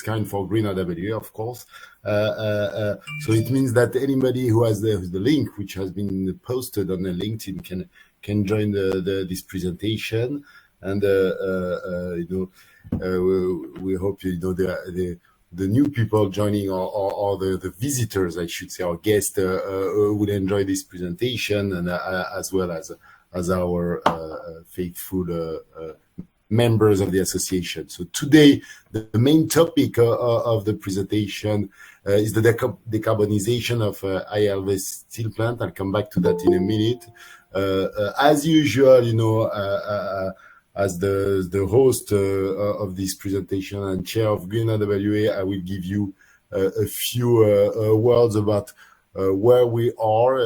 kind for Green RWA, of course. So it means that anybody who has the link, which has been posted on the LinkedIn, can join this presentation. And we hope the new people joining or the visitors, I should say, our guests will enjoy this presentation, and as well as our faithful members of the association. So today, the main topic of the presentation is the decarbonization of ILVA steel plant. I'll come back to that in a minute. As usual, as the host of this presentation and chair of Green RWA, I will give you a few words about where we are,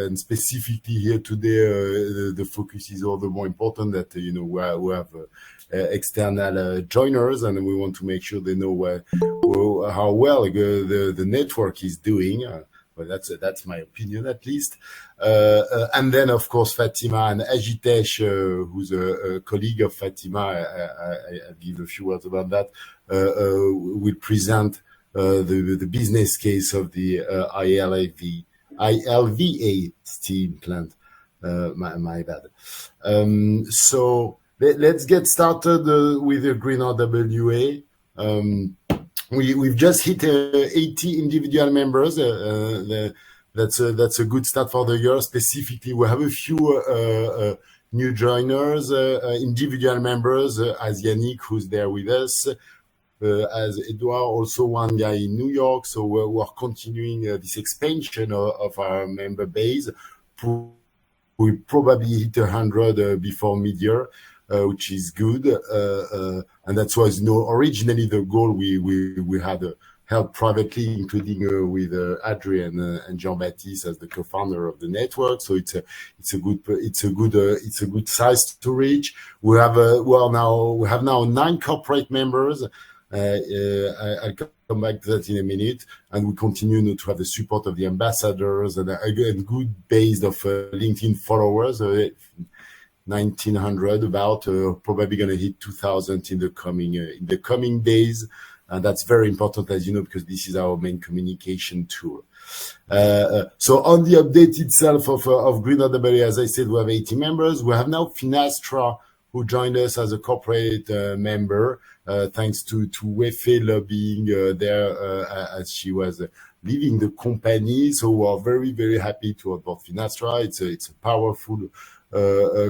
and specifically here today, the focus is all the more important that we have external joiners, and we want to make sure they know how well the network is doing. Well, that's my opinion, at least. And then, of course, Fatima and Ajitesh, who's a colleague of Fatima, I'll give a few words about that, will present the business case of the ILVA steam plant. My bad. So let's get started with the Green RWA. We've just hit 80 individual members. That's a good start for the year. Specifically, we have a few new joiners, individual members, as Yannick, who's there with us, as Edouard, also one guy in New York. So we're continuing this expansion of our member base. We probably hit 100 before mid-year. Which is good, and that was originally the goal we had held privately, including with Adrian and Jean-Baptiste as the co-founder of the network. So it's a good size to reach. We have now 9 corporate members. I'll come back to that in a minute, and we continue to have the support of the ambassadors and a good base of LinkedIn followers. 1,900 about, probably going to hit 2,000 in the coming days, and that's very important, as you know, because this is our main communication tool. So on the update itself of Green RWA, as I said, we have 80 members. We have now Finastra, who joined us as a corporate member, thanks to Wefe lobbying there as she was leaving the company. So we are very, very happy to onboard Finastra. It's a powerful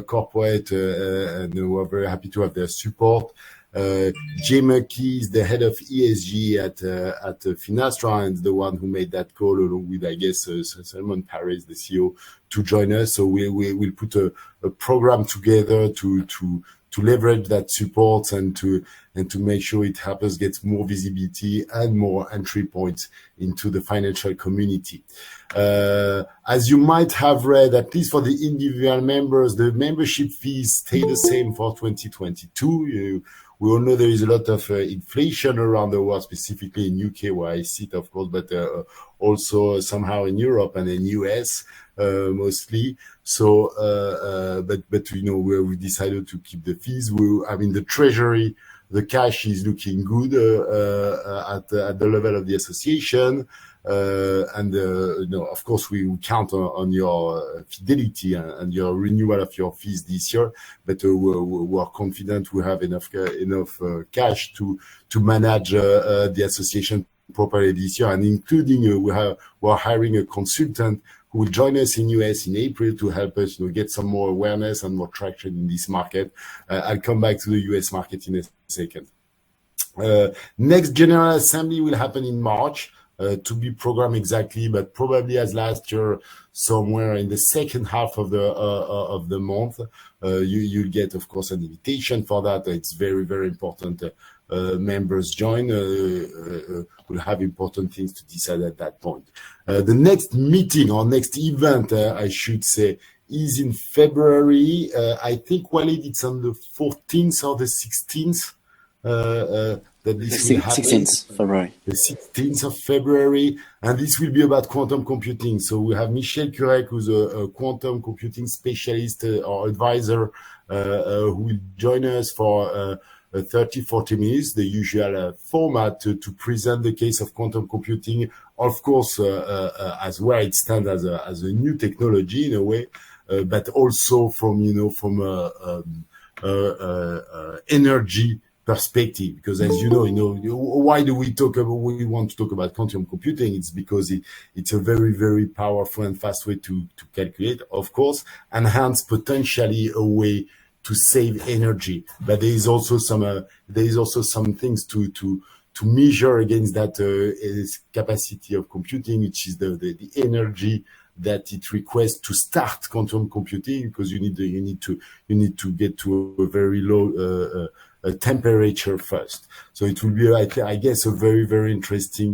corporate, and we're very happy to have their support. Jay McKee is the head of ESG at Finastra, and the one who made that call along with, I guess, Salman Paris, the CEO, to join us. So we'll put a program together to leverage that support and to make sure it helps us get more visibility and more entry points into the financial community. As you might have read, at least for the individual members, the membership fees stay the same for 2022. We all know there is a lot of inflation around the world, specifically in UK, where I sit, of course, but also somehow in Europe and in US mostly. So, but we decided to keep the fees. The treasury, the cash is looking good at the level of the association. And of course, we count on your fidelity and your renewal of your fees this year. But we are confident we have enough cash to manage the association properly this year, and including we are hiring a consultant who will join us in US in April to help us get some more awareness and more traction in this market. I'll come back to the US market in a second. Next General Assembly will happen in March. To be programmed exactly, but probably as last year, somewhere in the second half of the month. You'll get, of course, an invitation for that. It's very, very important. Members join. We'll have important things to decide at that point. The next meeting or next event, I should say, is in February. I think, Walid, it's on the 14th or the 16th. That this will happen. 16th February. The 16th of February, and this will be about quantum computing. So we have Michel Kurek, who's a quantum computing specialist or advisor, who will join us for 30, 40 minutes, the usual format to present the case of quantum computing, of course, as where it stands as a new technology in a way, but also from energy perspective, because as you know, why do we want to talk about quantum computing? It's because it's a very, very powerful and fast way to calculate, of course, and hence potentially a way to save energy. But there is also some things to measure against that capacity of computing, which is the energy that it requires to start quantum computing, because you need to get to a very low temperature first. So it will be, I guess, a very, very interesting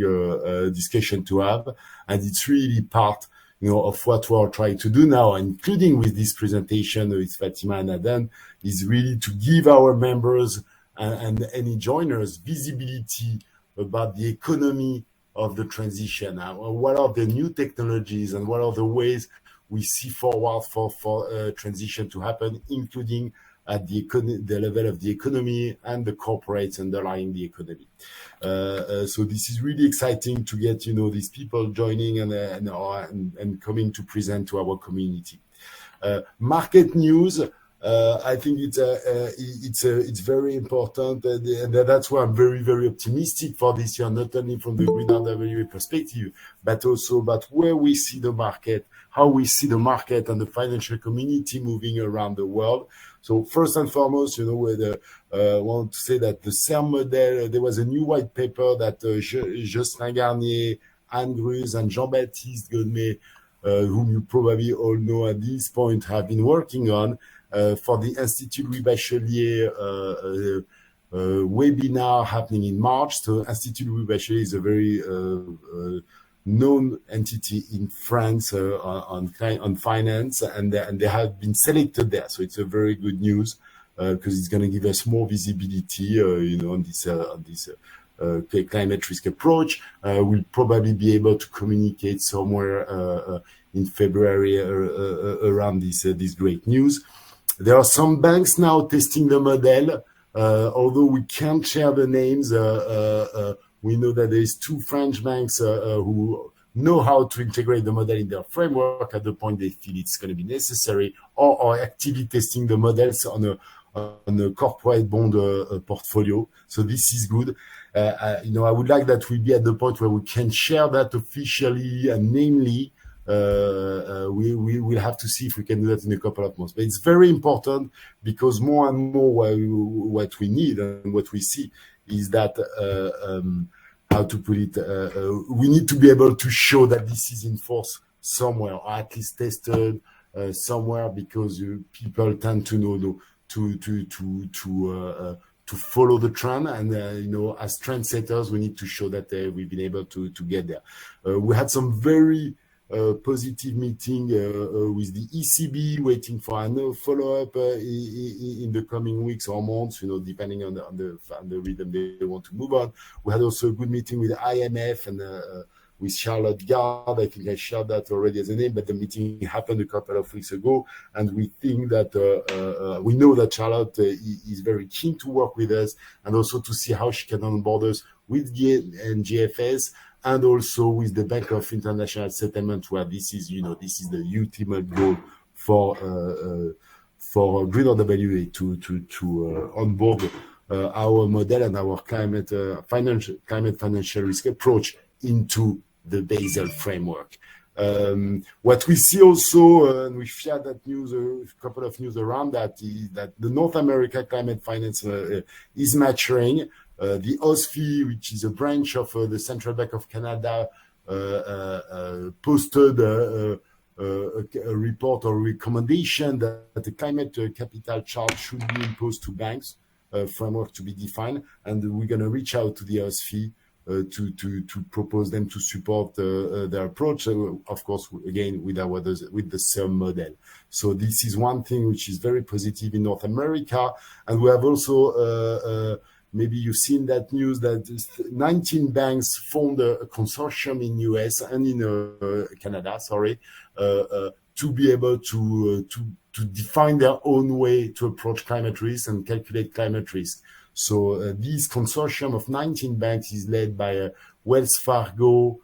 discussion to have, and it's really part, of what we are trying to do now, including with this presentation with Fatima and Anand, is really to give our members and any joiners visibility about the economy of the transition. What are the new technologies and what are the ways we see forward for transition to happen, including at the level of the economy and the corporates underlying the economy. So this is really exciting to get these people joining and coming to present to our community. Market news. I think it's very important, and that's why I'm very, very optimistic for this year, not only from the Green RWA perspective, but also about where we see the market, how we see the market and the financial community moving around the world. So first and foremost, I want to say that the CERM model, there was a new white paper that Jocelyn Garnier, Anne Gruz, and Jean-Baptiste Gonnet, whom you probably all know at this point, have been working on for the Institut Louis Bachelier webinar happening in March. So Institut Louis Bachelier is a very known entity in France on finance, and they have been selected there. So it's a very good news because it's going to give us more visibility, on this climate risk approach. We'll probably be able to communicate somewhere in February around this great news. There are some banks now testing the model, although we can't share the names. We know that there's 2 French banks who know how to integrate the model in their framework at the point they feel it's going to be necessary, or are actively testing the models on a corporate bond portfolio. So this is good. I would like that we be at the point where we can share that officially, and namely, we will have to see if we can do that in a couple of months. But it's very important because more and more what we need and what we see is that, how to put it, we need to be able to show that this is in force somewhere, or at least tested somewhere, because people tend to know to follow the trend, and as trendsetters, we need to show that we've been able to get there. We had some very positive meeting with the ECB, waiting for a follow-up in the coming weeks or months, depending on the rhythm they want to move on. We had also a good meeting with IMF and with Charlotte Gard. I think I shared that already as a name, but the meeting happened a couple of weeks ago, and we think that we know that Charlotte is very keen to work with us, and also to see how she can onboard us with GFS, and also with the Bank of International Settlement, where this is the ultimate goal for Green RWA to onboard our model and our climate financial risk approach into the Basel framework. What we see also, and we shared that news, a couple of news around that, is that the North America climate finance is maturing. The OSFI, which is a branch of the Central Bank of Canada, posted a report or recommendation that the climate capital charge should be imposed to banks, framework to be defined, and we're going to reach out to the OSFI to propose them to support their approach, of course, again, with the CERM model. So this is one thing which is very positive in North America. And we have also, maybe you've seen that news, that 19 banks formed a consortium in US and in Canada, to be able to define their own way to approach climate risk and calculate climate risk. So this consortium of 19 banks is led by Wells Fargo,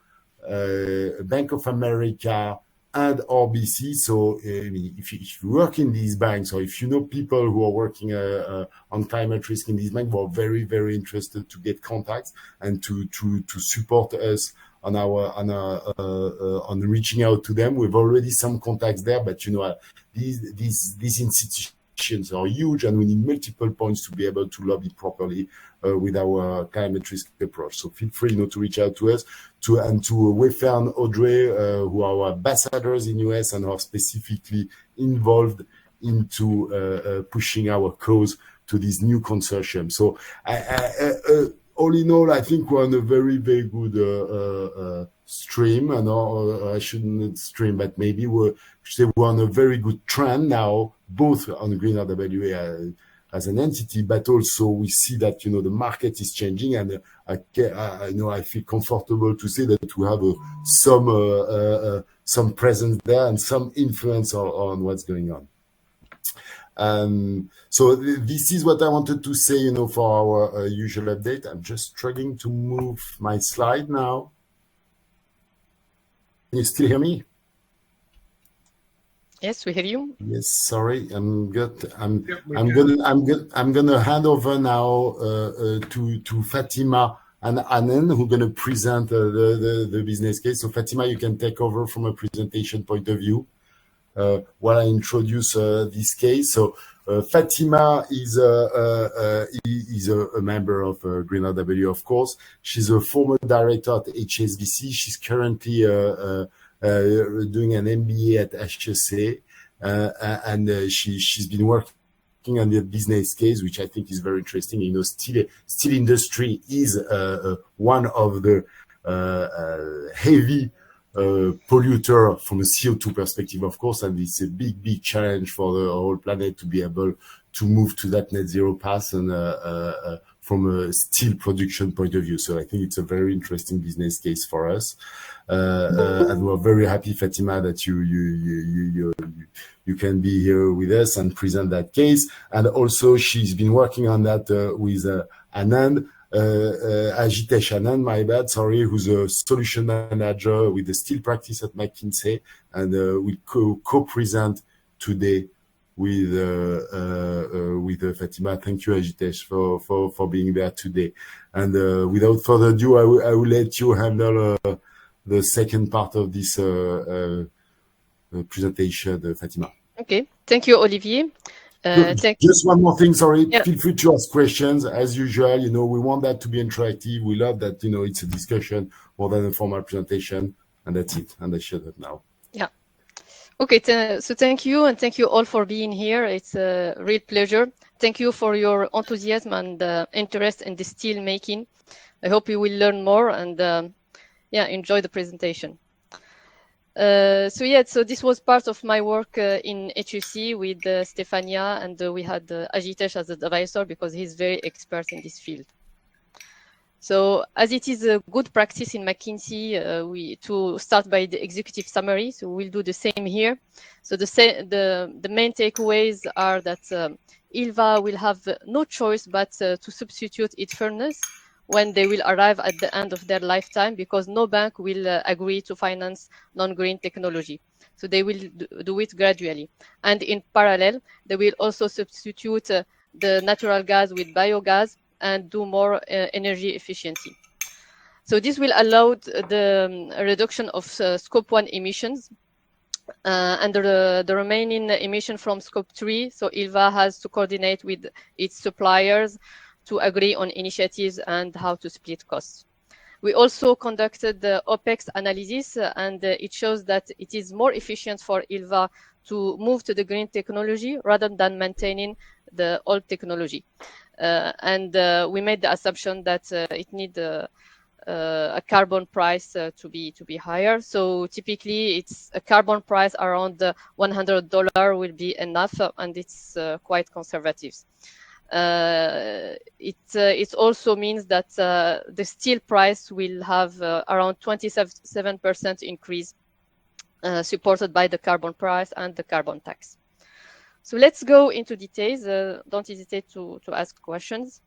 Bank of America, and RBC. So if you work in these banks, or if you know people who are working on climate risk in these banks, we're very, very interested to get contacts and to support us on reaching out to them. We've already some contacts there, but these institutions are huge, and we need multiple points to be able to lobby properly with our climate risk approach. So feel free, to reach out to us, to Wayfair and Audrey, who are our ambassadors in US and are specifically involved into pushing our cause to this new consortium. So all in all, I think we're on a very, very good stream, and I shouldn't stream, but maybe we're on a very good trend now, both on Green RWA as an entity, but also we see that the market is changing, and I feel comfortable to say that we have some presence there and some influence on what's going on. So this is what I wanted to say, for our usual update. I'm just struggling to move my slide now. Can you still hear me? Yes, we hear you. Yes, sorry, I'm good. I'm gonna hand over now to Fatima and Anand, who are gonna present the business case. So Fatima, you can take over from a presentation point of view while I introduce this case. So Fatima is a member of Green RWA, of course. She's a former director at HSBC. She's currently doing an MBA at HEC, and she's been working on the business case, which I think is very interesting. Steel industry is one of the heavy polluter from a CO2 perspective, of course, and it's a big challenge for the whole planet to be able to move to that net zero path, and from a steel production point of view. So I think it's a very interesting business case for us, and we're very happy, Fatima, that you can be here with us and present that case. And also she's been working on that with Anand. Ajitesh ANAND, my bad, sorry, who's a solution manager with the steel practice at McKinsey, and we co-present today with Fatima. Thank you, Ajitesh, for being there today. And without further ado, I will let you handle the second part of this presentation, Fatima. Okay, thank you, Olivier. Just one more thing, sorry. Yeah. Feel free to ask questions as usual. We want that to be interactive. We love that, it's a discussion more than a formal presentation, and that's it. And I share that now. Yeah. Okay, so thank you, and thank you all for being here. It's a real pleasure. Thank you for your enthusiasm and interest in the steel making. I hope you will learn more and enjoy the presentation. So this was part of my work in HEC with Stefania, and we had Ajitesh as an advisor because he's very expert in this field. So as it is a good practice in McKinsey, to start by the executive summary. So we'll do the same here. So the main takeaways are that ILVA will have no choice but to substitute its furnace when they will arrive at the end of their lifetime, because no bank will agree to finance non-green technology. So they will do it gradually. And in parallel, they will also substitute the natural gas with biogas and do more energy efficiency. So this will allow the reduction of scope 1 emissions and the remaining emission from scope 3. So ILVA has to coordinate with its suppliers to agree on initiatives and how to split costs. We also conducted the OPEX analysis, and it shows that it is more efficient for ILVA to move to the green technology rather than maintaining the old technology. And we made the assumption that it needs a carbon price to be higher. So typically, it's a carbon price around $100 will be enough, and it's quite conservative. It also means that the steel price will have around 27% increase, supported by the carbon price and the carbon tax. So let's go into details. Don't hesitate to ask questions.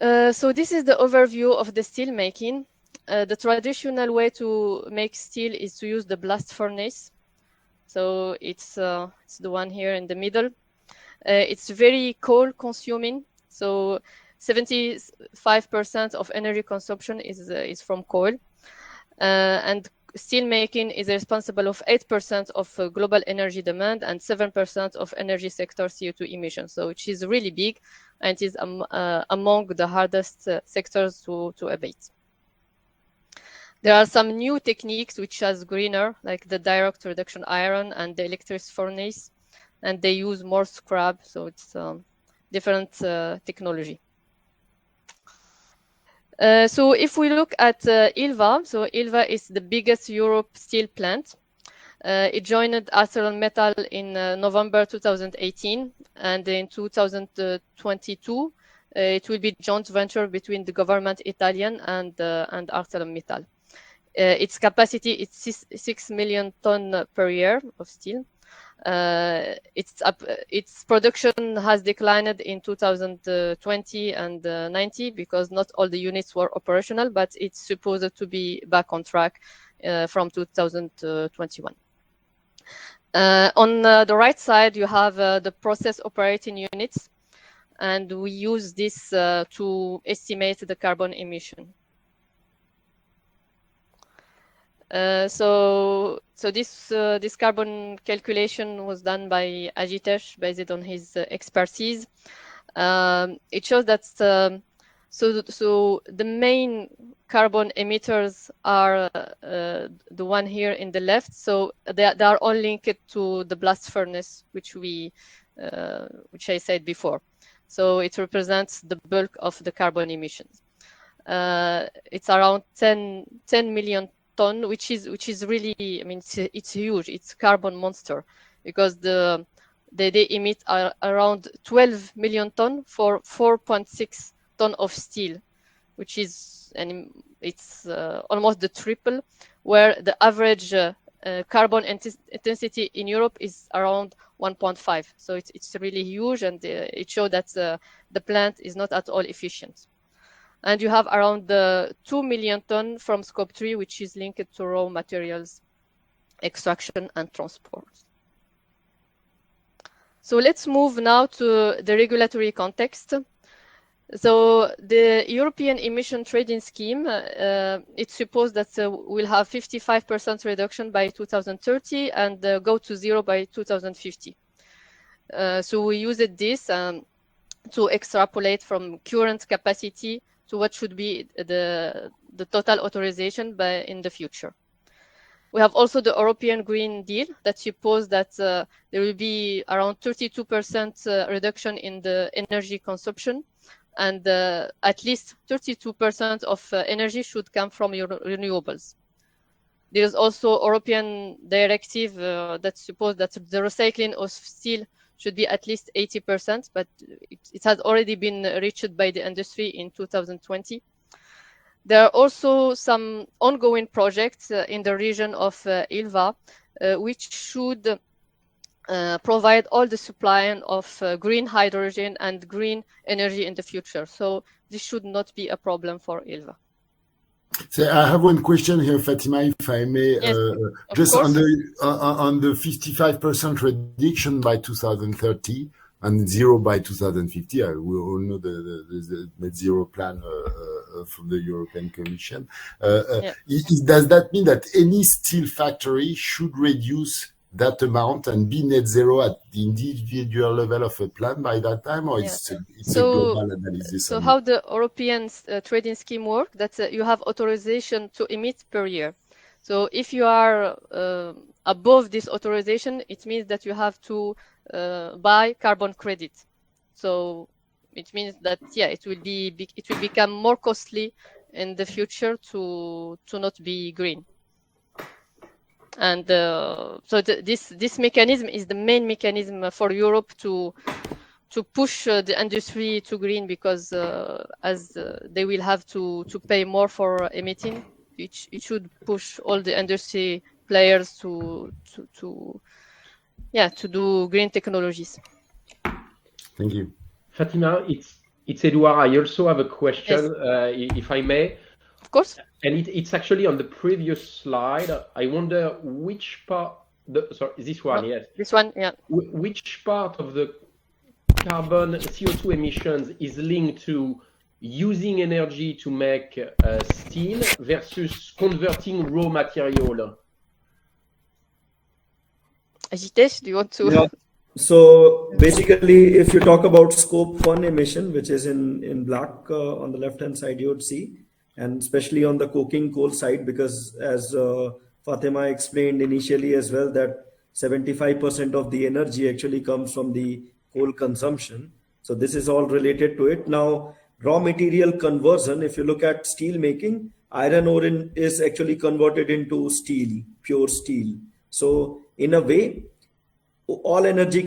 So this is the overview of the steel making. The traditional way to make steel is to use the blast furnace. So it's the one here in the middle. It's very coal consuming. So 75% of energy consumption is from coal. And steel making is responsible of 8% of global energy demand and 7% of energy sector CO2 emissions. So which is really big, and is among the hardest sectors to abate. There are some new techniques which are greener, like the direct reduction iron and the electric furnace, and they use more scrap, so it's different technology. So if we look at ILVA, so ILVA is the biggest Europe steel plant. It joined ArcelorMittal in November 2018, and in 2022, it will be joint venture between the government Italian and ArcelorMittal. Its capacity is 6 million ton per year of steel. Its production has declined in 2020 and 90 because not all the units were operational, but it's supposed to be back on track from 2021. On the right side, you have the process operating units, and we use this to estimate the carbon emission. So this carbon calculation was done by Ajitesh based on his expertise. It shows that so the main carbon emitters are the one here in the left. So they are all linked to the blast furnace, which I said before. So it represents the bulk of the carbon emissions. It's around 10 million ton, which is really, I mean, it's huge. It's carbon monster because they emit around 12 million ton for 4.6 ton of steel, which is, and it's almost the triple, where the average carbon intensity in Europe is around 1.5. So it's really huge, and it shows that the plant is not at all efficient. And you have around 2 million ton from scope 3, which is linked to raw materials extraction and transport. So let's move now to the regulatory context. So the European emission trading scheme, it's supposed that we'll have 55% reduction by 2030 and go to zero by 2050. So we used this to extrapolate from current capacity to what should be the total authorization in the future. We have also the European Green Deal that supposes that there will be around 32% reduction in the energy consumption, and at least 32% of energy should come from renewables. There is also European directive that supposes that the recycling of steel should be at least 80%, but it has already been reached by the industry in 2020. There are also some ongoing projects in the region of ILVA, which should provide all the supply of green hydrogen and green energy in the future. So this should not be a problem for ILVA. So I have one question here, Fatima, if I may. Yes, just on the 55% reduction by 2030 and zero by 2050. We all know the net zero plan from the European Commission. Does that mean that any steel factory should reduce that amount and be net zero at the individual level of a plant by that time, or it's a global analysis? So how the European trading scheme works, that you have authorization to emit per year. So if you are above this authorization, it means that you have to buy carbon credit. So it means that it will become more costly in the future to not be green. And so this mechanism is the main mechanism for Europe to push the industry to green, because as they will have to pay more for emitting, it should push all the industry players to do green technologies. Thank you, Fatima. It's It's Edouard. I also have a question, Yes. if I may. Of course. And it's actually on the previous slide. I wonder which part, sorry, this one, No, yes. this one, yeah. Which part of the carbon CO2 emissions is linked to using energy to make steel versus converting raw material? Ajitesh, do you want to? Yeah. So basically, if you talk about scope 1 emission, which is in black on the left hand side, you would see, and especially on the coking coal side, because as Fatima explained initially as well, that 75% of the energy actually comes from the coal consumption. So this is all related to it. Now, raw material conversion, if you look at steel making, iron ore is actually converted into steel, pure steel. So in a way, all energy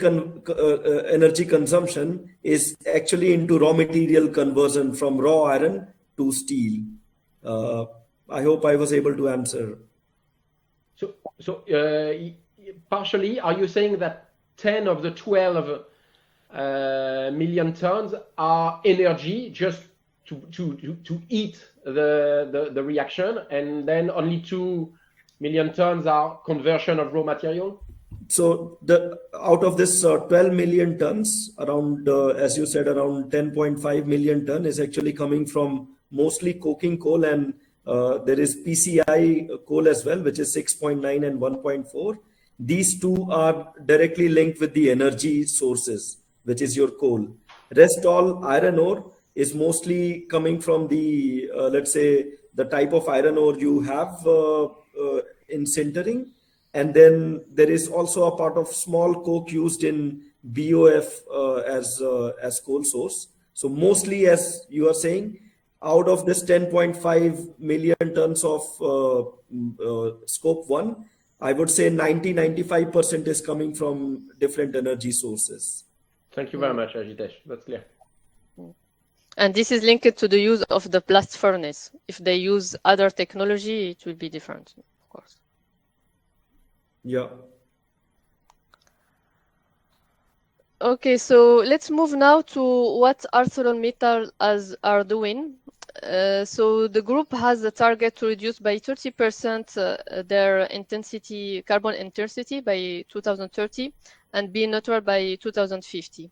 consumption is actually into raw material conversion from raw iron to steel. I hope I was able to answer. So partially, are you saying that 10 of the 12 million tons are energy just to heat the reaction, and then only 2 million tons are conversion of raw material? So out of this 12 million tons, around, as you said, around 10.5 million ton is actually coming from mostly coking coal, and there is PCI coal as well, which is 6.9 and 1.4. These two are directly linked with the energy sources, which is your coal. Rest all iron ore is mostly coming from the, let's say, the type of iron ore you have in sintering. And then there is also a part of small coke used in BOF as coal source. So mostly, as you are saying, out of this 10.5 million tons of scope 1, I would say 95% is coming from different energy sources. Thank you very much, Ajitesh. That's clear. And this is linked to the use of the blast furnace. If they use other technology, it will be different, of course. Yeah. Okay, so let's move now to what ArcelorMittal are doing. So the group has a target to reduce by 30% their carbon intensity by 2030 and be neutral by 2050.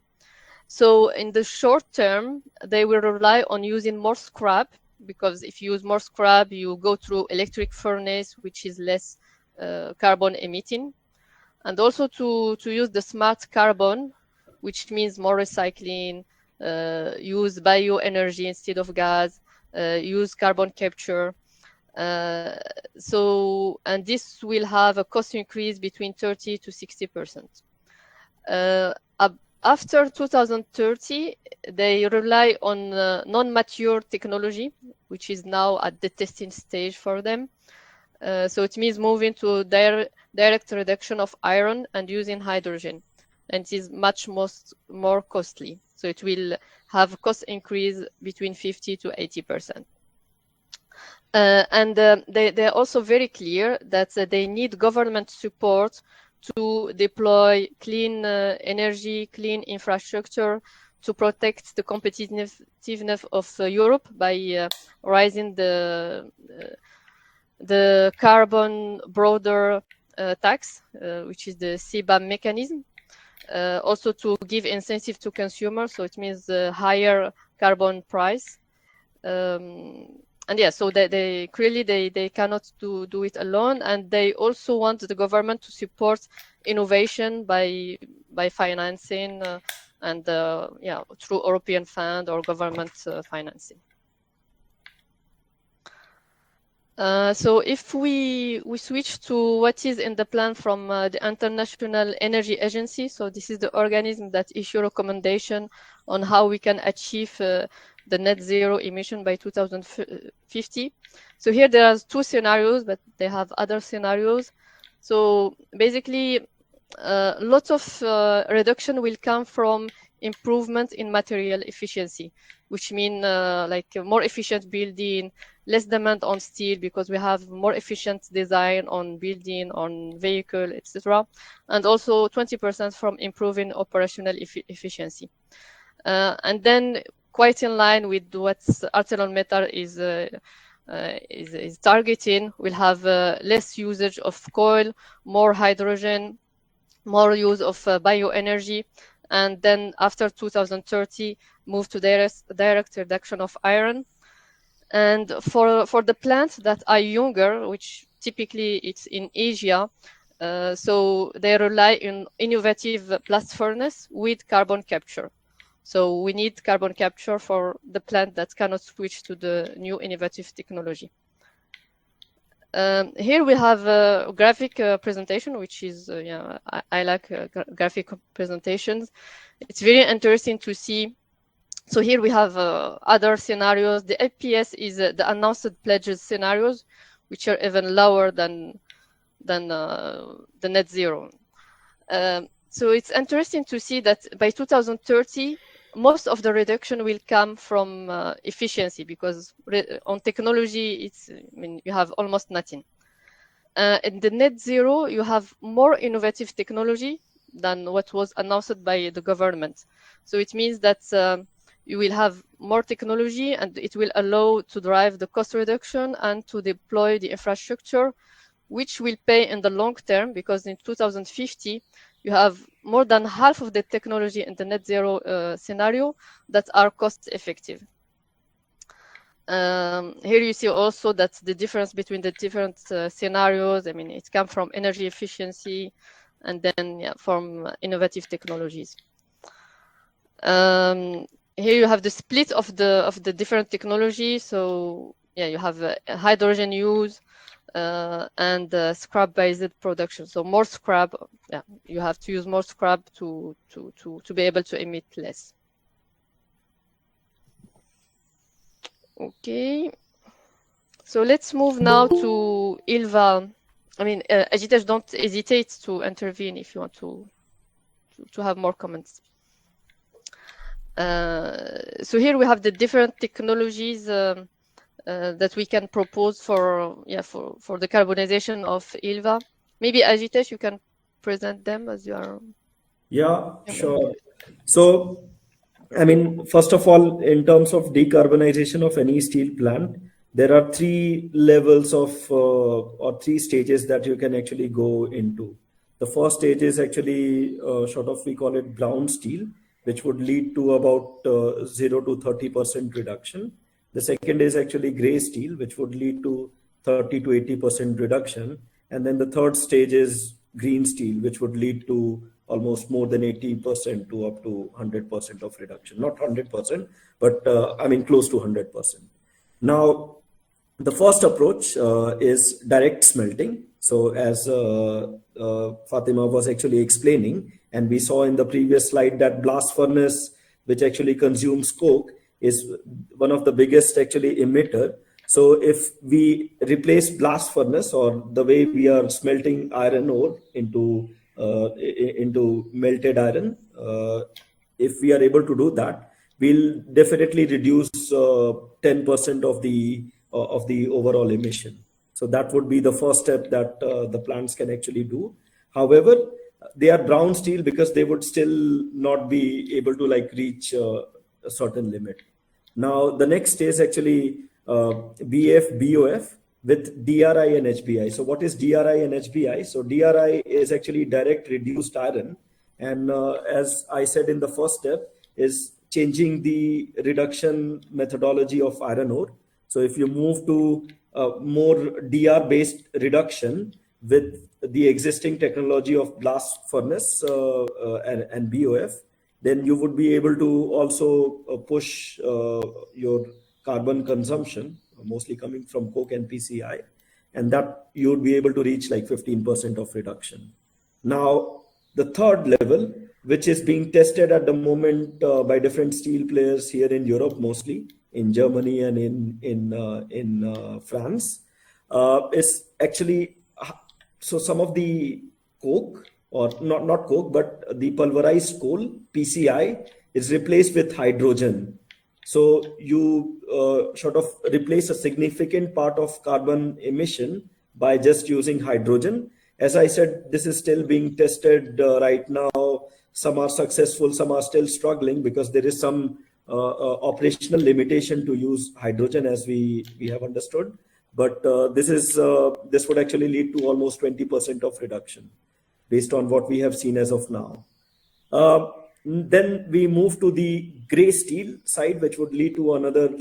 So in the short term, they will rely on using more scrap, because if you use more scrap, you go through electric furnace, which is less carbon emitting, and also to use the smart carbon, which means more recycling, use bioenergy instead of gas, use carbon capture. And this will have a cost increase between 30 to 60%. After 2030, they rely on non-mature technology, which is now at the testing stage for them. So it means moving to direct reduction of iron and using hydrogen, and it is much more costly. So it will have cost increase between 50 to 80%. And they're also very clear that they need government support to deploy clean energy, clean infrastructure, to protect the competitiveness of Europe by raising the carbon border tax, which is the CBAM mechanism. Also to give incentive to consumers, so it means higher carbon price. And yeah, so they clearly they cannot do it alone, and they also want the government to support innovation by financing and through European fund or government financing. So if we switch to what is in the plan from the International Energy Agency, so this is the organism that issue recommendation on how we can achieve the net zero emission by 2050. So here there are two scenarios, but they have other scenarios. So basically, lots of reduction will come from improvement in material efficiency, which mean like more efficient building, less demand on steel because we have more efficient design on building, on vehicle, etc. And also 20% from improving operational efficiency. And then quite in line with what ArcelorMittal is targeting. We'll have less usage of coal, more hydrogen, more use of bioenergy, and then after 2030 move to direct reduction of iron. And for the plants that are younger, which typically it's in Asia, so they rely on innovative blast furnace with carbon capture. So we need carbon capture for the plant that cannot switch to the new innovative technology. Here we have a graphic presentation, which is, I like graphic presentations. It's very interesting to see. So here we have other scenarios. The FPS is the announced pledges scenarios, which are even lower than the net zero. So it's interesting to see that by 2030, most of the reduction will come from efficiency, because on technology, you have almost nothing. In the net zero, you have more innovative technology than what was announced by the government. So it means that you will have more technology, and it will allow to drive the cost reduction and to deploy the infrastructure, which will pay in the long term, because in 2050, you have more than half of the technology in the net zero scenario that are cost effective. Here you see also that the difference between the different scenarios, it comes from energy efficiency and then from innovative technologies. Here you have the split of the different technologies. So you have hydrogen use, and scrap-based production. So more scrap, you have to use more scrap to be able to emit less. Okay, so let's move now to ILVA. Ajitesh, don't hesitate to intervene if you want to have more comments. So here we have the different technologies that we can propose for the carbonization of ILVA. Maybe Ajitesh, you can present them as you are. Yeah, sure. So, first of all, in terms of decarbonization of any steel plant, there are three levels of or three stages that you can actually go into. The first stage is actually we call it brown steel, which would lead to about 0 to 30% reduction. The second is actually gray steel, which would lead to 30 to 80% reduction. And then the third stage is green steel, which would lead to almost more than 80% to up to 100% of reduction. Not 100%, but close to 100%. Now, the first approach is direct smelting. So as Fatima was actually explaining, and we saw in the previous slide that blast furnace, which actually consumes coke, is one of the biggest actually emitter. So if we replace blast furnace, or the way we are smelting iron ore into melted iron, if we are able to do that, we'll definitely reduce 10% of the overall emission. So that would be the first step that the plants can actually do. However, they are brown steel because they would still not be able to reach a certain limit. Now, the next is actually BF, BOF with DRI and HBI. So what is DRI and HBI? So DRI is actually direct reduced iron. And as I said in the first step, is changing the reduction methodology of iron ore. So if you move to more DR-based reduction with the existing technology of blast furnace and BOF, then you would be able to also push your carbon consumption, mostly coming from coke and PCI, and that you would be able to reach 15% of reduction. Now, the third level, which is being tested at the moment by different steel players here in Europe, mostly in Germany and in France, is actually, so some of the coke, or not coke, but the pulverized coal, PCI, is replaced with hydrogen. So you replace a significant part of carbon emission by just using hydrogen. As I said, this is still being tested right now. Some are successful, some are still struggling because there is some operational limitation to use hydrogen, as we have understood. But this would actually lead to almost 20% of reduction based on what we have seen as of now. Then we move to the gray steel side, which would lead to another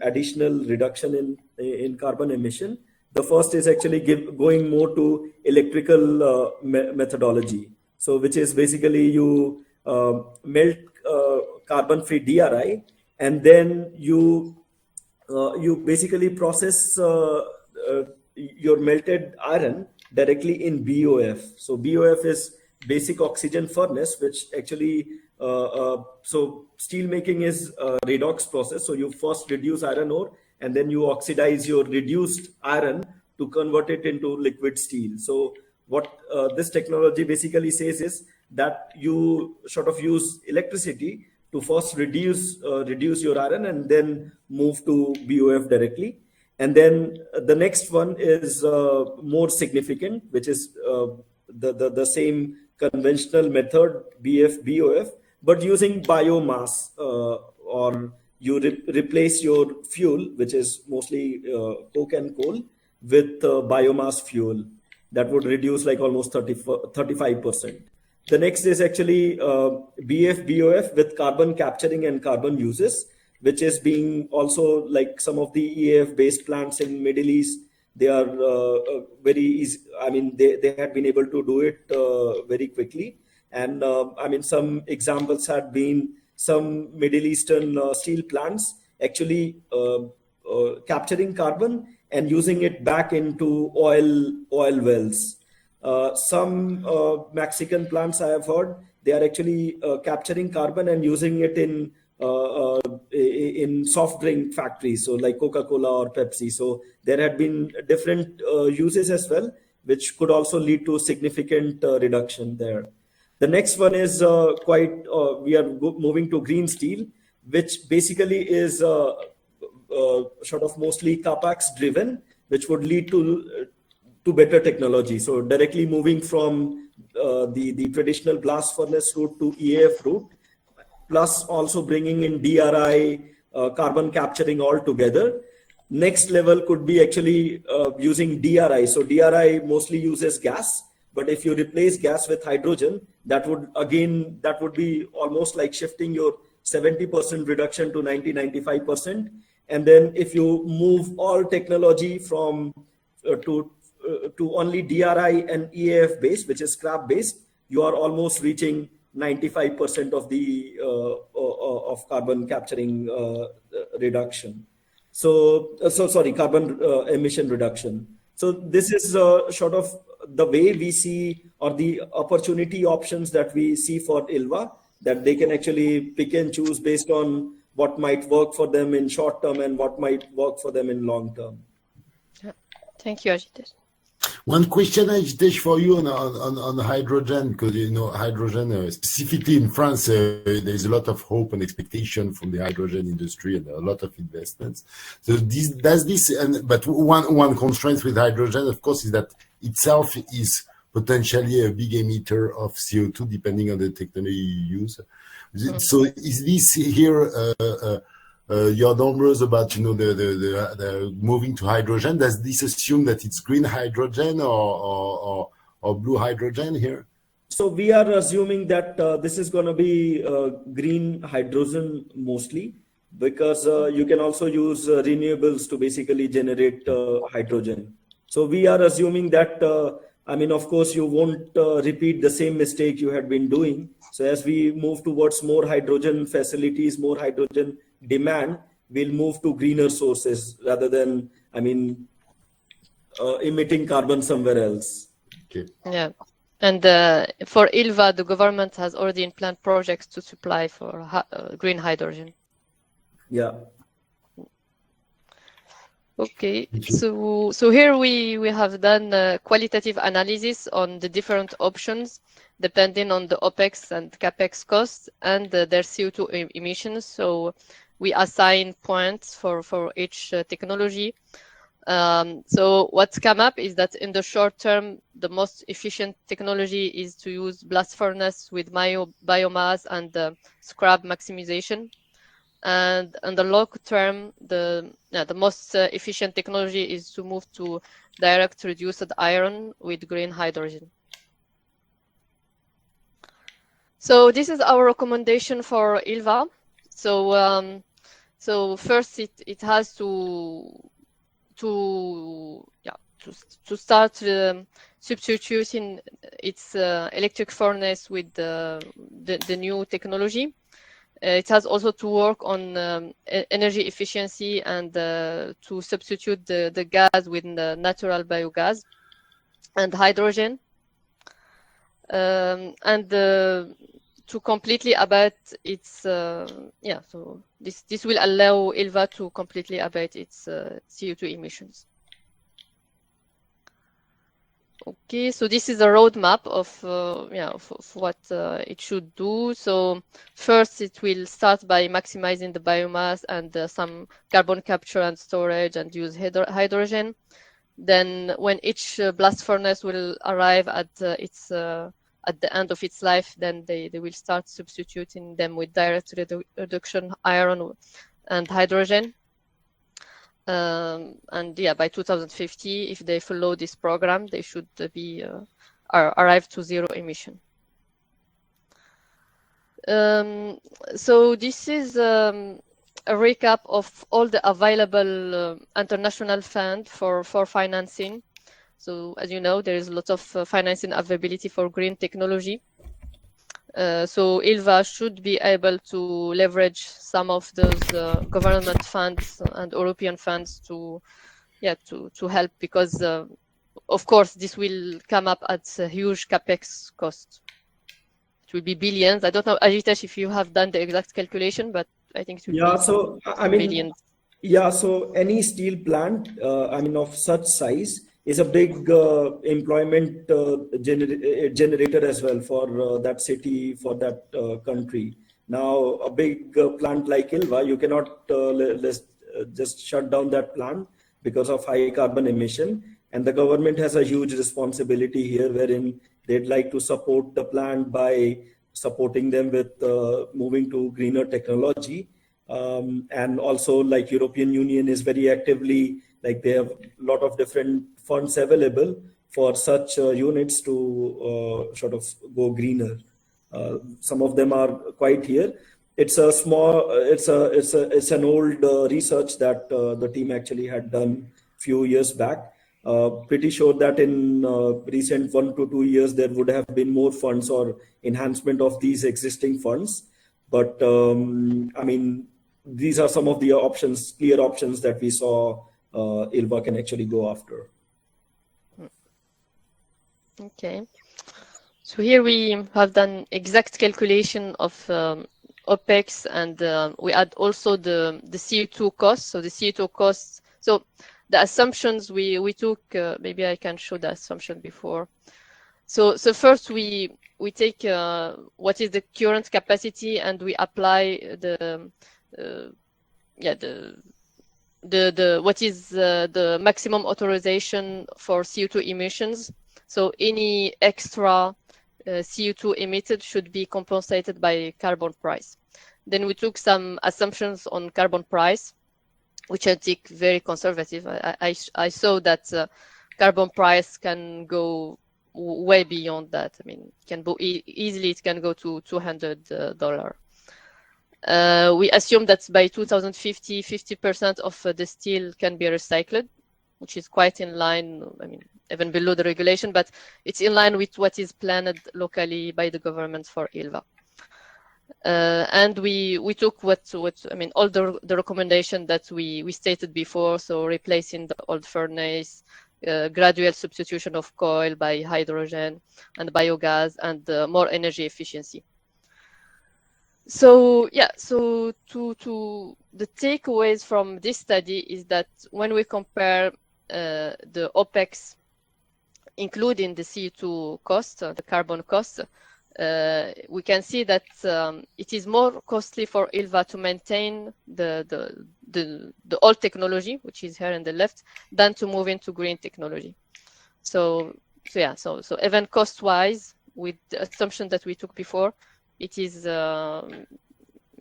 additional reduction in carbon emission. The first is actually going more to electrical methodology. So which is basically you melt carbon-free DRI, and then you basically process your melted iron directly in BOF. So BOF is basic oxygen furnace, which actually so steel making is a redox process. So you first reduce iron ore, and then you oxidize your reduced iron to convert it into liquid steel. So what this technology basically says is that you sort of use electricity to first reduce your iron and then move to BOF directly. And then the next one is more significant, which is the same conventional method, BOF, but using biomass, or you replace your fuel, which is mostly coke and coal, with biomass fuel. That would reduce like almost 35%. The next is actually BOF with carbon capturing and carbon uses, which is being also like some of the EAF based plants in Middle East. They are very easy. I mean, they had been able to do it very quickly. And I mean, some examples had been some Middle Eastern steel plants actually capturing carbon and using it back into oil wells. Some Mexican plants I have heard, they are actually capturing carbon and using it in soft drink factories, so like Coca-Cola or Pepsi. So there had been different uses as well, which could also lead to significant reduction there. The next one is we are moving to green steel, which basically is sort of mostly capex driven, which would lead to better technology. So directly moving from the traditional blast furnace route to EAF route, plus also bringing in DRI, carbon capturing all together. Next level could be actually using DRI. So DRI mostly uses gas, but if you replace gas with hydrogen, that would be almost like shifting your 70% reduction to 90-95%. And then if you move all technology from to only DRI and EAF based, which is scrap based, you are almost reaching 95% of the of carbon capturing reduction. Carbon emission reduction. So this is sort of the way we see, or the opportunity options that we see for ILVA, that they can actually pick and choose based on what might work for them in short term and what might work for them in long term. Yeah. Thank you, Ajitesh. One question, Ajitesh, for you on hydrogen, because you know hydrogen, specifically in France, there's a lot of hope and expectation from the hydrogen industry and a lot of investments. So but one constraint with hydrogen, of course, is that itself is potentially a big emitter of CO2, depending on the technology you use. So is this here your numbers about the moving to hydrogen? Does this assume that it's green hydrogen or blue hydrogen here? So we are assuming that this is going to be green hydrogen mostly, because you can also use renewables to basically generate hydrogen. So we are assuming that, I mean, of course, you won't repeat the same mistake you had been doing. So as we move towards more hydrogen facilities, more hydrogen demand, we'll move to greener sources rather than, I mean, emitting carbon somewhere else. Okay. Yeah. And for ILVA, the government has already planned projects to supply for green hydrogen. Yeah. Okay, so here we have done a qualitative analysis on the different options depending on the OPEX and CAPEX costs and their CO2 emissions. So we assign points for each technology. So what's come up is that in the short term, the most efficient technology is to use blast furnace with biomass and scrap maximization. And on the long term, the most efficient technology is to move to direct reduced iron with green hydrogen. So this is our recommendation for ILVA. So first, it has to start substituting its electric furnace with the new technology. It has also to work on energy efficiency and to substitute the gas with the natural biogas and hydrogen, and to completely abate its so this will allow ILVA to completely abate its CO2 emissions. Okay, so this is a roadmap of what it should do. So first, it will start by maximizing the biomass and some carbon capture and storage, and use hydrogen. Then, when each blast furnace will arrive at at the end of its life, then they will start substituting them with direct reduction iron and hydrogen. And yeah, by 2050, if they follow this program, they should be arrive to zero emission. So this is a recap of all the available international funds for financing. So as you know, there is a lot of financing availability for green technology. So ILVA should be able to leverage some of those government funds and European funds to help, because of course this will come up at a huge capex cost. It will be billions. I don't know, Ajitesh, if you have done the exact calculation, but I think it will be so I mean, billions. Yeah, so any steel plant, of such size is a big employment generator as well for that city, for that country. Now, a big plant like ILVA, you cannot just shut down that plant because of high carbon emission. And the government has a huge responsibility here, wherein they'd like to support the plant by supporting them with moving to greener technology. And also, like, European Union is very actively, like, they have a lot of different funds available for such units to sort of go greener. Some of them are quite here. It's a small, it's an old research that the team actually had done few years back. Pretty sure that in recent 1 to 2 years, there would have been more funds or enhancement of these existing funds. But I mean, these are some of the options, clear options that we saw ILVA can actually go after. Okay. So here we have done exact calculation of OPEX, and we add also the CO2 costs. So the CO2 costs, so the assumptions we took, maybe I can show the assumption before. So first we take what is the current capacity, and we apply what is the maximum authorization for CO2 emissions. So any extra CO2 emitted should be compensated by carbon price. Then we took some assumptions on carbon price, which I think very conservative. I saw that carbon price can go way beyond that. I mean, it can go easily. It can go to $200. We assume that by 2050, 50% of the steel can be recycled, which is quite in line, I mean, even below the regulation, but it's in line with what is planned locally by the government for ILVA. And we took what I mean, all the recommendation that we stated before, so replacing the old furnace, gradual substitution of coal by hydrogen and biogas, and more energy efficiency. So yeah, so to the takeaways from this study is that when we compare the OPEX, including the CO2 cost, the carbon cost, we can see that it is more costly for ILVA to maintain the old technology, which is here on the left, than to move into green technology. So even cost-wise, with the assumption that we took before, it is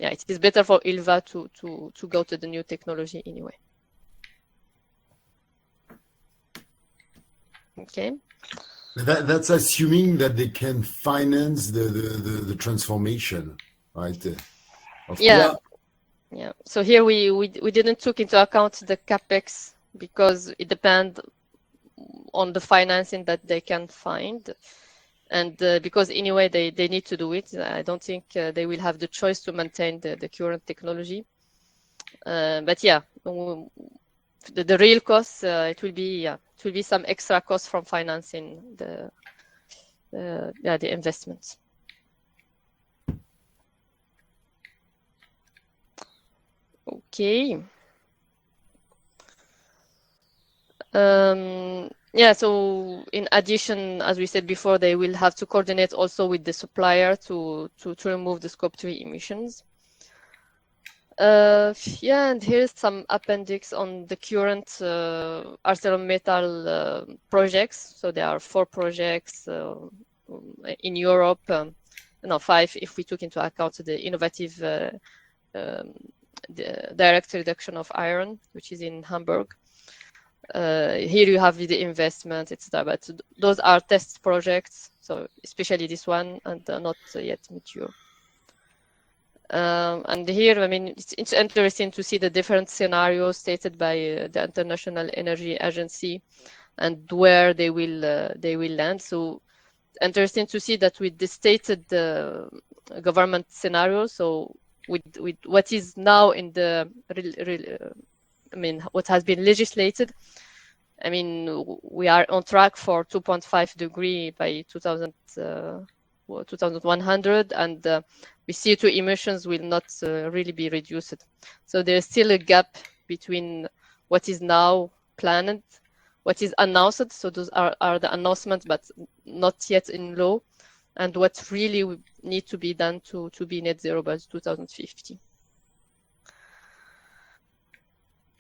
it is better for ILVA to go to the new technology anyway. Okay. That's assuming that they can finance the transformation, right? Yeah. So here we didn't took into account the capex because it depends on the financing that they can find, and because anyway they need to do it. I don't think they will have the choice to maintain the current technology. But yeah, the real cost it will be some extra cost from financing the investments. Okay. So in addition, as we said before, they will have to coordinate also with the supplier to remove the Scope 3 emissions. And here's some appendix on the current ArcelorMittal projects. So there are 4 projects in Europe, 5 if we took into account the innovative the direct reduction of iron, which is in Hamburg. Here you have the investment, etc. But those are test projects, so especially this one, and not yet mature. And here, I mean, it's interesting to see the different scenarios stated by the International Energy Agency and where they will land. So interesting to see that with the stated government scenario, so with what is now in the what has been legislated, I mean, we are on track for 2.5 degree by 2100, and we CO2 emissions will not really be reduced. So there's still a gap between what is now planned, what is announced, so those are the announcements, but not yet in law, and what really need to be done to be net zero by 2050.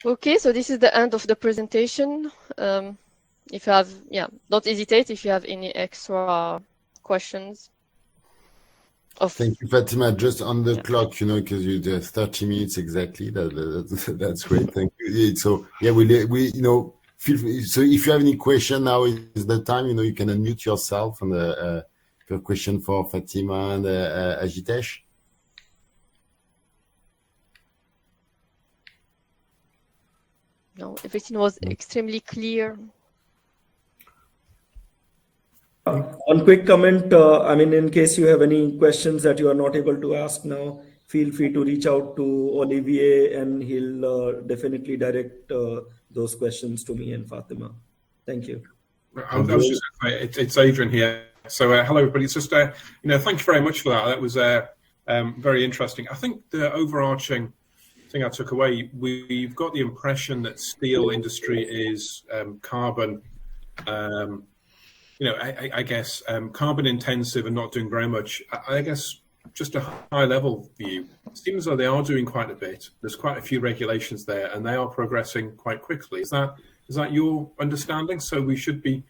Okay, so this is the end of the presentation. If you have, don't hesitate if you have any extra questions. Thank you, Fatima. Just on the clock, because you have 30 minutes exactly. That's great. Thank you. So we feel free. So if you have any question, now is the time. You can unmute yourself and a question for Fatima and Ajitesh. No, everything was extremely clear. One quick comment. I mean, in case you have any questions that you are not able to ask now, feel free to reach out to Olivier, and he'll definitely direct those questions to me and Fatima. Thank you. It's Adrian here. So hello, everybody. It's just thank you very much for that. That was very interesting. I think the overarching thing I took away, we've got the impression that steel industry is carbon. I guess carbon intensive and not doing very much. I guess just a high level view, it seems like they are doing quite a bit. There's quite a few regulations there, and they are progressing quite quickly. Is that your understanding? So we should be,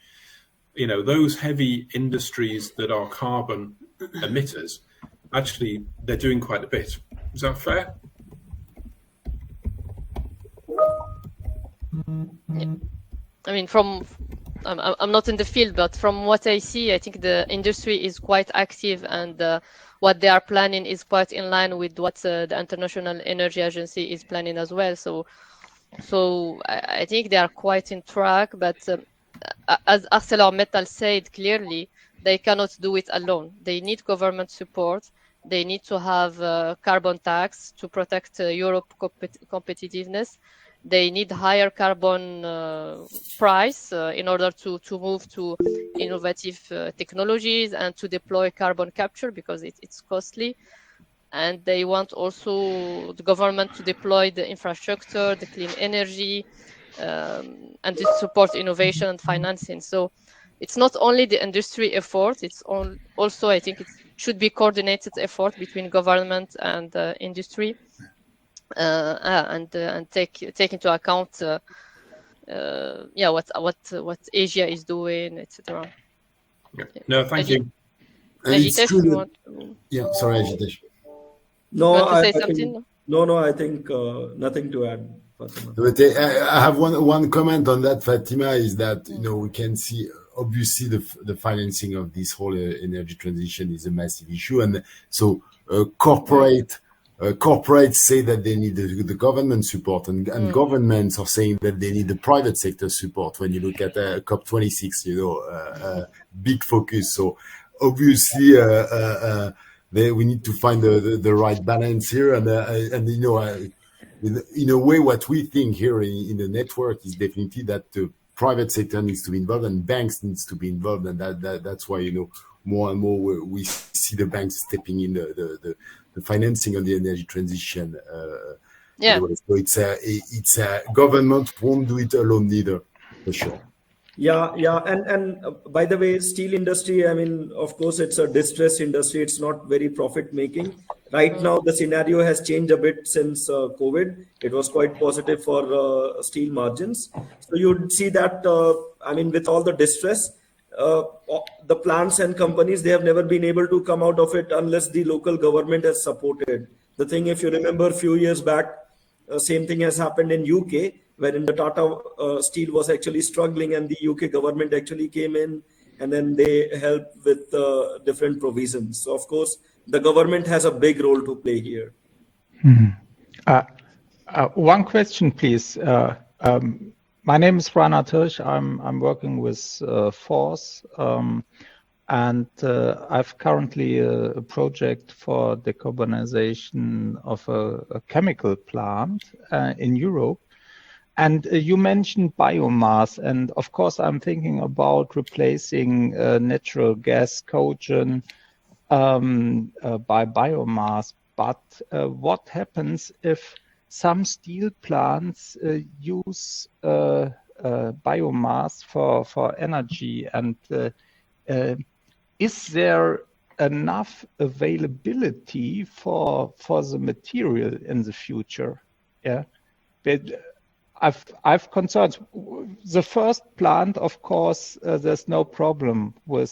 those heavy industries that are carbon emitters, actually they're doing quite a bit. Is that fair? Yeah. I mean, I'm not in the field, but from what I see, I think the industry is quite active, and what they are planning is quite in line with what the International Energy Agency is planning as well. So I think they are quite in track, but as ArcelorMittal said clearly, they cannot do it alone. They need government support. They need to have carbon tax to protect Europe competitiveness. They need higher carbon price in order to move to innovative technologies and to deploy carbon capture, because it's costly. And they want also the government to deploy the infrastructure, the clean energy, and to support innovation and financing. So it's not only the industry effort, it's also, I think it should be coordinated effort between government and industry. And take into account what Asia is doing, etc. No, thank you. It's true. Sorry, Ajitesh. No, Want to say I something? think, no, I think nothing to add, Fatima. But I have one comment on that, Fatima, is that, we can see obviously the financing of this whole energy transition is a massive issue. And so corporates say that they need the government support, and governments are saying that they need the private sector support. When you look at COP26, big focus. So obviously, we need to find the right balance here. In a way, what we think here in the network is definitely that the private sector needs to be involved and banks needs to be involved, and that's why more and more we see the banks stepping in the financing of the energy transition. So it's a government won't do it alone neither, for sure. Yeah. And by the way, steel industry, I mean, of course, it's a distressed industry. It's not very profit making. Right now, the scenario has changed a bit since COVID. It was quite positive for steel margins. So you'd see that, with all the distress, the plants and companies, they have never been able to come out of it unless the local government has supported. The thing, if you remember a few years back, same thing has happened in UK, wherein the Tata Steel was actually struggling and the UK government actually came in and then they helped with different provisions. So, of course, the government has a big role to play here. One question, please. My name is Rana Tirsch. I'm working with Force, and I've currently a project for decarbonization of a chemical plant in Europe. And you mentioned biomass, and of course I'm thinking about replacing natural gas cogen by biomass. But what happens if some steel plants use biomass for energy, and is there enough availability for the material in the future? Yeah, but I've concerns. The first plant, of course, there's no problem with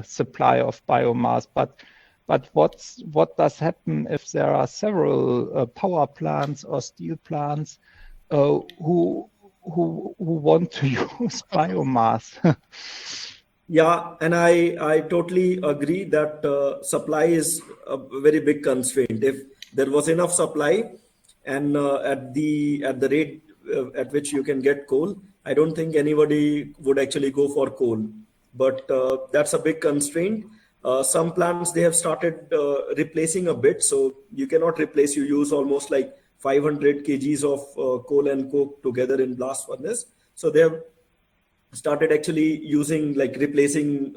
supply of biomass, but what does happen if there are several power plants or steel plants who want to use biomass? Yeah, and I totally agree that supply is a very big constraint. If there was enough supply and at the rate at which you can get coal, I don't think anybody would actually go for coal. But that's a big constraint. Some plants, they have started replacing a bit. So you cannot replace, you use almost like 500 kgs of coal and coke together in blast furnace. So they have started actually using, like replacing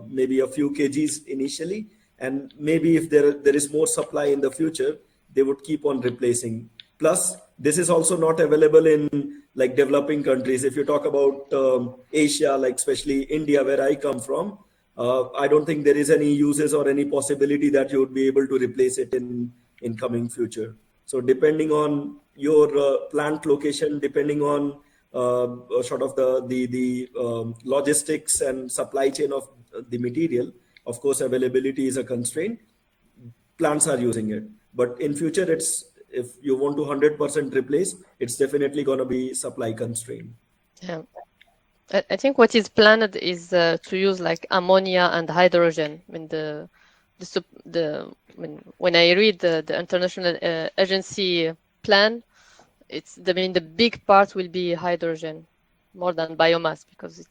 maybe a few kgs initially. And maybe if there is more supply in the future, they would keep on replacing. Plus, this is also not available in like developing countries. If you talk about Asia, like especially India, where I come from, I don't think there is any uses or any possibility that you would be able to replace it in coming future. So depending on your plant location, depending on sort of the logistics and supply chain of the material, of course, availability is a constraint. Plants are using it, but in future, if you want to 100% replace, it's definitely going to be supply constraint. Yeah. I think what is planned is to use like ammonia and hydrogen. When I read the International Agency plan, the big part will be hydrogen more than biomass, because it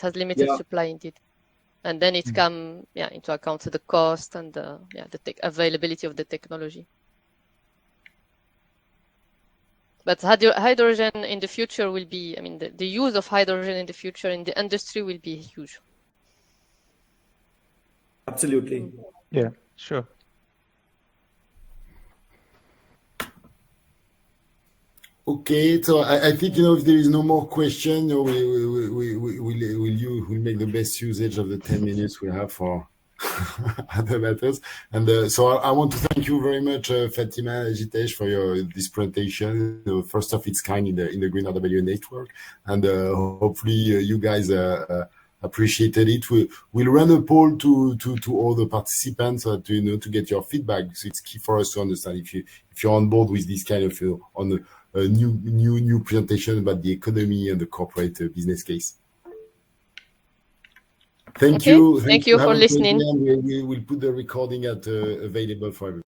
has limited supply indeed, and then it come into account the cost and the availability of the technology. But hydrogen in the future will be, the use of hydrogen in the future in the industry will be huge. Absolutely. Yeah, sure. Okay, so I think, if there is no more question, we'll make the best usage of the 10 minutes we have for other matters. And so I want to thank you very much, Fatima, Ajitesh, for this presentation, first of its kind in the Green RWA network. And hopefully you guys have appreciated it. We'll run a poll to all the participants to get your feedback. So it's key for us to understand if you're on board with this kind of on a new presentation about the economy and the corporate business case. Thank you. Thank you for listening. We will put the recording available for everyone.